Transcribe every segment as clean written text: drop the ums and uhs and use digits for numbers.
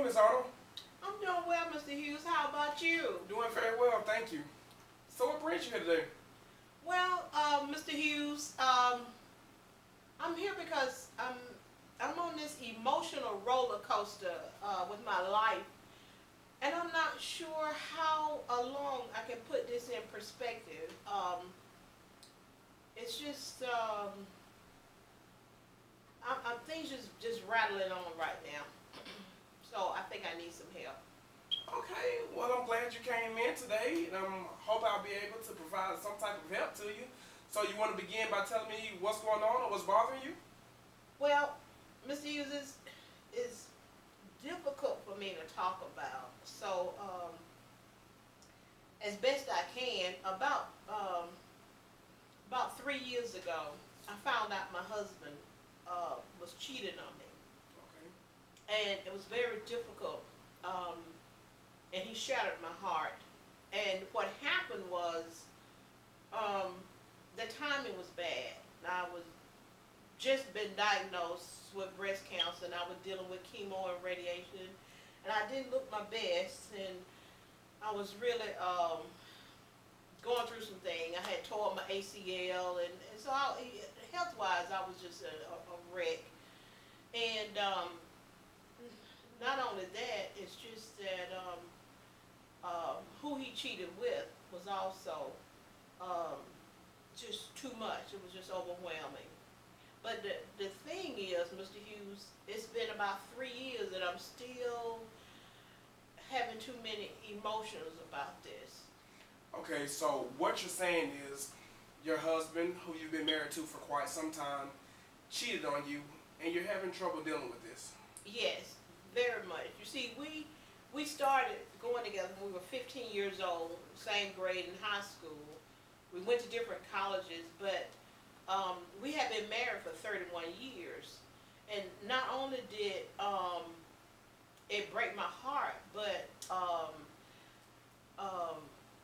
doing, Miss Arnold? I'm doing well, Mr. Hughes. How about you? Doing very well, thank you. So what brings you here today? Well, Mr. Hughes, I'm here because I'm on this emotional roller coaster with my life, and I'm not sure how long I can put this in perspective. It's just things just rattling on right now, so I think I need some help. Okay, well I'm glad you came in today, and I hope I'll be able to provide some type of help to you. So you want to begin by telling me what's going on or what's bothering you? Well, Mr. Hughes, is difficult for me to talk about. So, as best I can, about 3 years ago, I found out my husband was cheating on me, Okay. and it was very difficult. And he shattered my heart. And what happened was, the timing was bad. I was just been diagnosed with breast cancer, and I was dealing with chemo and radiation, and I didn't look my best, and I was really going through some things. I had tore my ACL, and so health-wise, I was just a wreck. And not only that, it's just that who he cheated with was also just too much. It was just overwhelming. But the thing is, Mr. Hughes, it's been about 3 years that I'm still having too many emotions about this. Okay, so what you're saying is your husband, who you've been married to for quite some time, cheated on you, and you're having trouble dealing with this. Yes, very much. You see, we started going together when we were 15 years old, same grade in high school. We went to different colleges, but we had been married for 31 years. And not only did it break my heart, but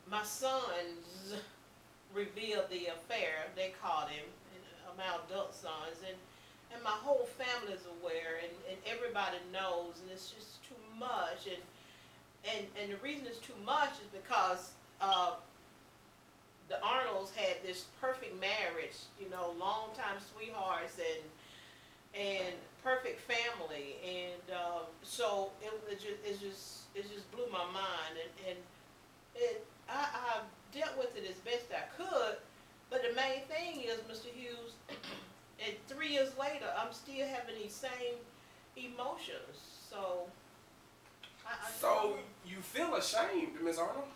my sons revealed the affair, they called him, my adult sons, and my whole family is aware, and everybody knows, and it's just too much. And the reason it's too much is because the Arnolds had this perfect marriage, long-time sweethearts, and perfect family, and so it just blew my mind, and I dealt with it as best I could. But the main thing is, Mr. Hughes, and 3 years later, I'm still having these same emotions. So, So you feel ashamed, Miss Arnold?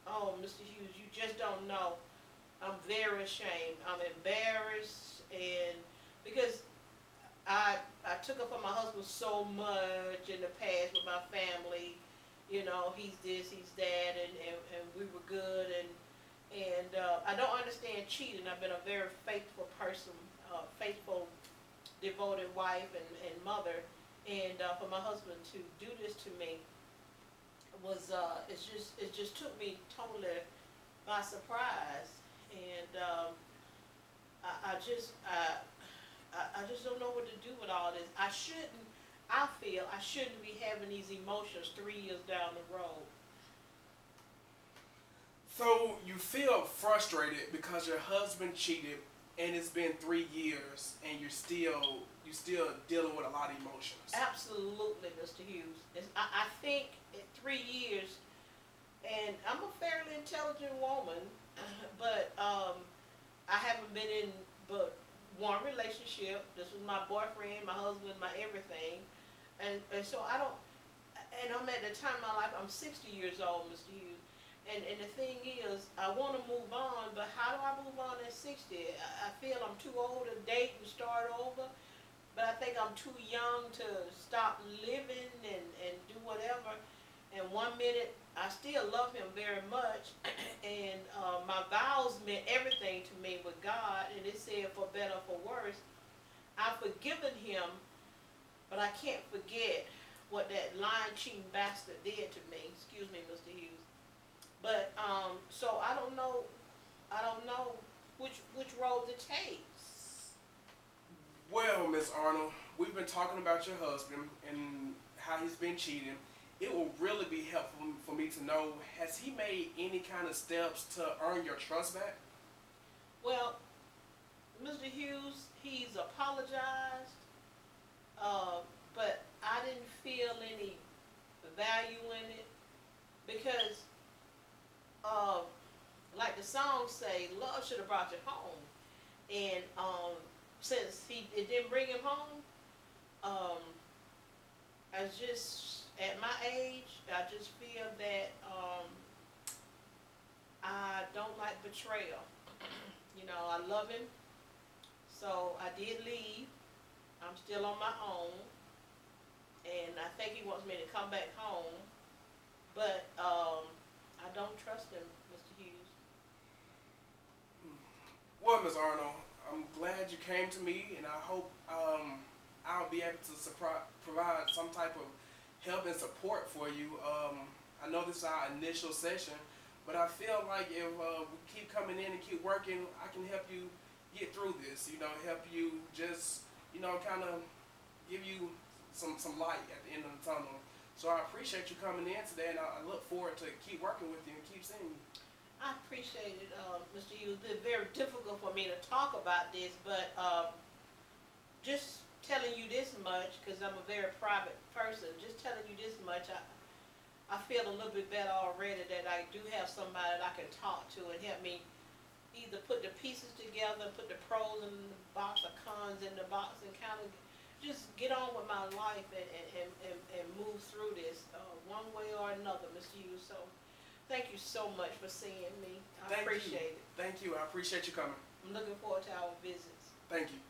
oh, Mr. Hughes, you just don't know. I'm very ashamed. I'm embarrassed, and because I took up for my husband so much in the past with my family. He's this, he's that, and we were good, and I don't understand cheating. I've been a very faithful person, faithful, devoted wife and mother, and for my husband to do this to me was it just took me totally by surprise, and I just don't know what to do with all this. I feel I shouldn't be having these emotions 3 years down the road. So you feel frustrated because your husband cheated, and it's been 3 years, and you're still dealing with a lot of emotions. Absolutely, Mr. Hughes. I think in 3 years, and I'm a fairly intelligent woman, but I haven't been in but one relationship. This was my boyfriend, my husband, my everything, and so I don't. And I'm at the time in my life, I'm 60 years old, Mr. Hughes. And the thing is, I want to move on, but how do I move on at 60? I feel I'm too old to date and start over, but I think I'm too young to stop living and do whatever. And 1 minute, I still love him very much, and my vows meant everything to me with God, and it said for better or for worse. I've forgiven him, but I can't forget what that lying, cheating bastard did to me. Excuse me, Mr. Hughes. But so I don't know which road to take. Well, Miss Arnold, we've been talking about your husband and how he's been cheating, it will really be helpful for me to know, has he made any kind of steps to earn your trust back? Well, Mr. Hughes, he's apologized, but I didn't feel any value in it because, uh, like the song say, love should have brought you home. And since it didn't bring him home, I just, at my age, I just feel that I don't like betrayal. You know, I love him, so I did leave. I'm still on my own, and I think he wants me to come back home, but I don't trust him, Mr. Hughes. Well, Ms. Arnold, I'm glad you came to me, and I hope I'll be able to provide some type of help and support for you. I know this is our initial session, but I feel like if we keep coming in and keep working, I can help you get through this. You know, help you just, you know, kind of give you some light at the end of the tunnel. So I appreciate you coming in today, and I look forward to keep working with you and keep seeing you. I appreciate it, Mr. Hughes. It's very difficult for me to talk about this, but just telling you this much, because I'm a very private person, just telling you this much, I feel a little bit better already that I do have somebody that I can talk to and help me either put the pieces together, put the pros in the box or cons in the box, and kind of just get on with my life and move through this one way or another, Mr. Hughes. So thank you so much for seeing me. I appreciate it. Thank you. I appreciate you coming. I'm looking forward to our visits. Thank you.